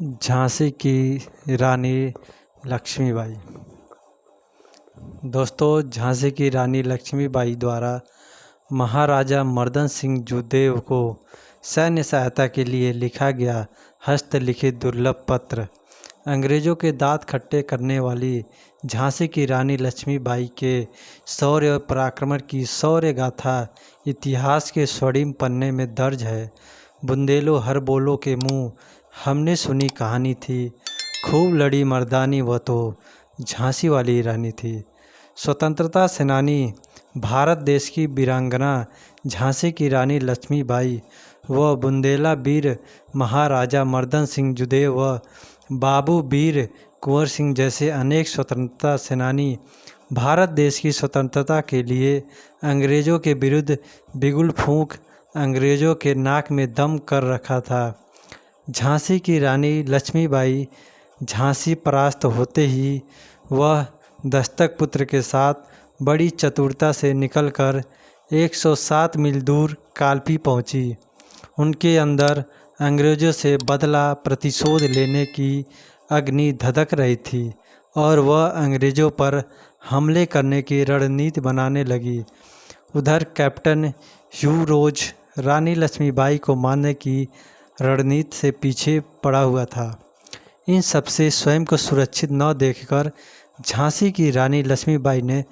झांसी की रानी लक्ष्मीबाई। दोस्तों, झांसी की रानी लक्ष्मीबाई द्वारा महाराजा मर्दन सिंह जुदेव को सैन्य सहायता के लिए लिखा गया हस्तलिखित दुर्लभ पत्र अंग्रेज़ों के दांत खट्टे करने वाली झांसी की रानी लक्ष्मीबाई के शौर्य और पराक्रम की शौर्य गाथा इतिहास के स्वर्णिम पन्ने में दर्ज है। बुंदेलो हर बोलो के मुँह हमने सुनी कहानी थी, खूब लड़ी मर्दानी वह तो झांसी वाली रानी थी। स्वतंत्रता सेनानी भारत देश की वीरांगना झांसी की रानी लक्ष्मीबाई व बुंदेला वीर महाराजा मर्दन सिंह जुदेव व बाबू वीर कुंवर सिंह जैसे अनेक स्वतंत्रता सेनानी भारत देश की स्वतंत्रता के लिए अंग्रेज़ों के विरुद्ध बिगुल फूंक अंग्रेज़ों के नाक में दम कर रखा था। झांसी की रानी लक्ष्मीबाई झांसी परास्त होते ही वह दस्तक पुत्र के साथ बड़ी चतुरता से निकलकर 107 मील दूर कालपी पहुंची। उनके अंदर अंग्रेज़ों से बदला प्रतिशोध लेने की अग्नि धधक रही थी और वह अंग्रेज़ों पर हमले करने की रणनीति बनाने लगी। उधर कैप्टन ह्यू रोज रानी लक्ष्मीबाई को मारने की रणनीति से पीछे पड़ा हुआ था। इन सबसे स्वयं को सुरक्षित न देखकर झांसी की रानी लक्ष्मीबाई ने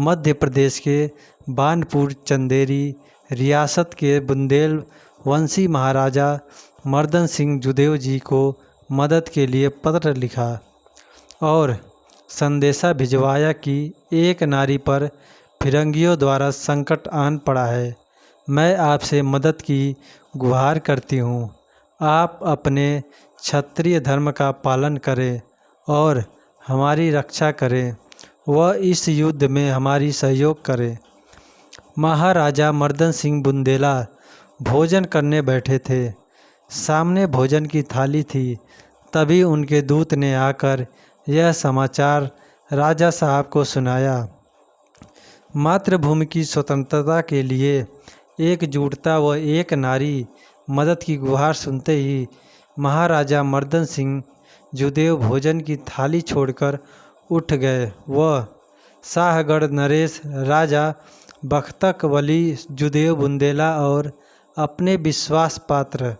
मध्य प्रदेश के बानपुर चंदेरी रियासत के बुंदेल वंशी महाराजा मर्दन सिंह जुदेव जी को मदद के लिए पत्र लिखा और संदेशा भिजवाया कि एक नारी पर फिरंगियों द्वारा संकट आन पड़ा है। मैं आपसे मदद की गुहार करती हूँ। आप अपने क्षत्रिय धर्म का पालन करें और हमारी रक्षा करें व इस युद्ध में हमारी सहयोग करें। महाराजा मर्दन सिंह बुंदेला भोजन करने बैठे थे। सामने भोजन की थाली थी। तभी उनके दूत ने आकर यह समाचार राजा साहब को सुनाया। मातृभूमि की स्वतंत्रता के लिए एकजुटता व एक नारी मदद की गुहार सुनते ही महाराजा मर्दन सिंह जुदेव भोजन की थाली छोड़कर उठ गए। वह शाहगढ़ नरेश राजा बख्तक वली जुदेव बुंदेला और अपने विश्वास पात्र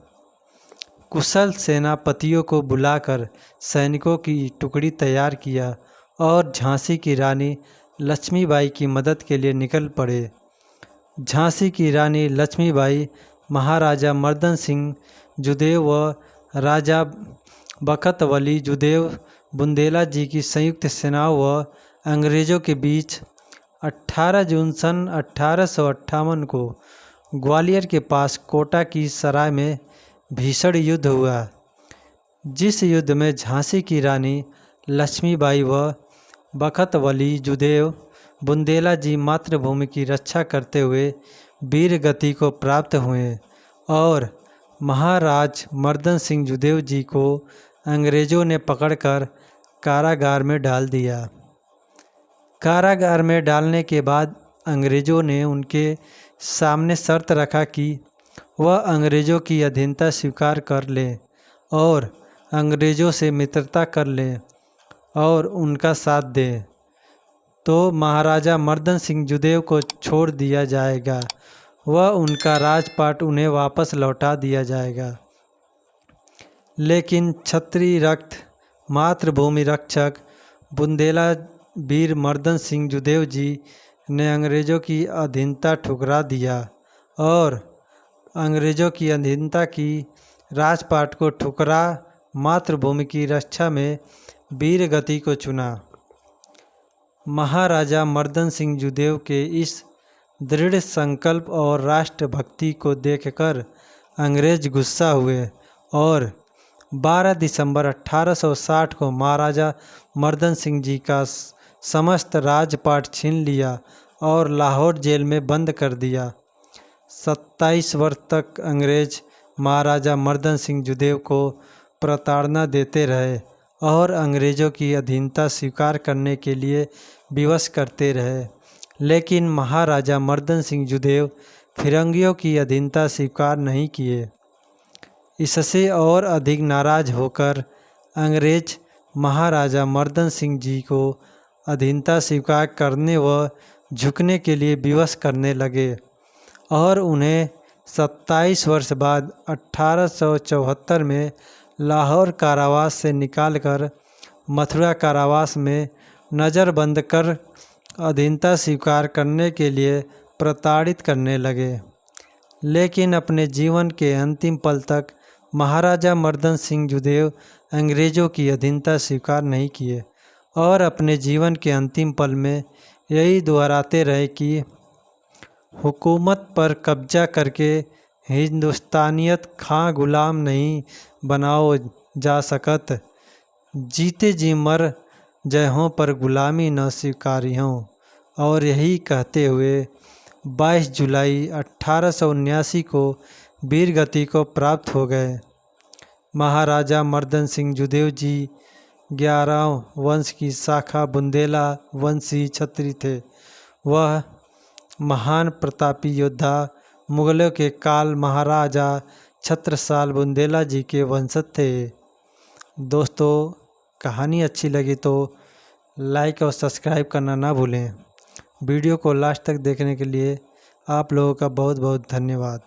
कुशल सेनापतियों को बुलाकर सैनिकों की टुकड़ी तैयार किया और झांसी की रानी लक्ष्मीबाई की मदद के लिए निकल पड़े। झांसी की रानी लक्ष्मीबाई महाराजा मर्दन सिंह जुदेव व राजा बखत वली जुदेव बुंदेला जी की संयुक्त सेनाओं व अंग्रेज़ों के बीच 18 जून सन 1858 को ग्वालियर के पास कोटा की सराय में भीषण युद्ध हुआ। जिस युद्ध में झांसी की रानी लक्ष्मीबाई व बखत वली जुदेव बुंदेला जी मातृभूमि की रक्षा करते हुए वीर गति को प्राप्त हुए और महाराज मर्दन सिंह जुदेव जी को अंग्रेज़ों ने पकड़कर कारागार में डाल दिया। कारागार में डालने के बाद अंग्रेज़ों ने उनके सामने शर्त रखा कि वह अंग्रेज़ों की अधीनता स्वीकार कर लें और अंग्रेज़ों से मित्रता कर लें और उनका साथ दें तो महाराजा मर्दन सिंह जुदेव को छोड़ दिया जाएगा व उनका राजपाट उन्हें वापस लौटा दिया जाएगा। लेकिन क्षत्रिय रक्त मातृभूमि रक्षक बुंदेला वीर मर्दन सिंह जुदेव जी ने अंग्रेज़ों की अधीनता ठुकरा दिया और अंग्रेज़ों की अधीनता की राजपाट को ठुकरा मातृभूमि की रक्षा में वीर गति को चुना। महाराजा मर्दन सिंह जुदेव के इस दृढ़ संकल्प और राष्ट्रभक्ति को देखकर अंग्रेज गुस्सा हुए और 12 दिसंबर 1860 को महाराजा मर्दन सिंह जी का समस्त राजपाट छीन लिया और लाहौर जेल में बंद कर दिया। 27 वर्ष तक अंग्रेज महाराजा मर्दन सिंह जुदेव को प्रताड़ना देते रहे और अंग्रेज़ों की अधीनता स्वीकार करने के लिए विवश करते रहे। लेकिन महाराजा मर्दन सिंह जुदेव फिरंगियों की अधीनता स्वीकार नहीं किए। इससे और अधिक नाराज होकर अंग्रेज महाराजा मर्दन सिंह जी को अधीनता स्वीकार करने व झुकने के लिए विवश करने लगे और उन्हें 27 वर्ष बाद 1874 में लाहौर कारावास से निकालकर मथुरा कारावास में नज़रबंद कर अधीनता स्वीकार करने के लिए प्रताड़ित करने लगे। लेकिन अपने जीवन के अंतिम पल तक महाराजा मर्दन सिंह जुदेव अंग्रेज़ों की अधीनता स्वीकार नहीं किए और अपने जीवन के अंतिम पल में यही दोहराते रहे कि हुकूमत पर कब्जा करके हिंदुस्तानियत खां गुलाम नहीं बनाओ जा सकत, जीते जी मर जय पर गुलामी न स्वीकारी हों। और यही कहते हुए 22 जुलाई 1879 को वीर गति को प्राप्त हो गए। महाराजा मर्दन सिंह जुदेव जी 11 वंश की शाखा बुंदेला वंशी छत्री थे। वह महान प्रतापी योद्धा मुगलों के काल महाराजा छत्रसाल बुंदेला जी के वंशज थे। दोस्तों, कहानी अच्छी लगी तो लाइक और सब्सक्राइब करना ना भूलें। वीडियो को लास्ट तक देखने के लिए आप लोगों का बहुत बहुत धन्यवाद।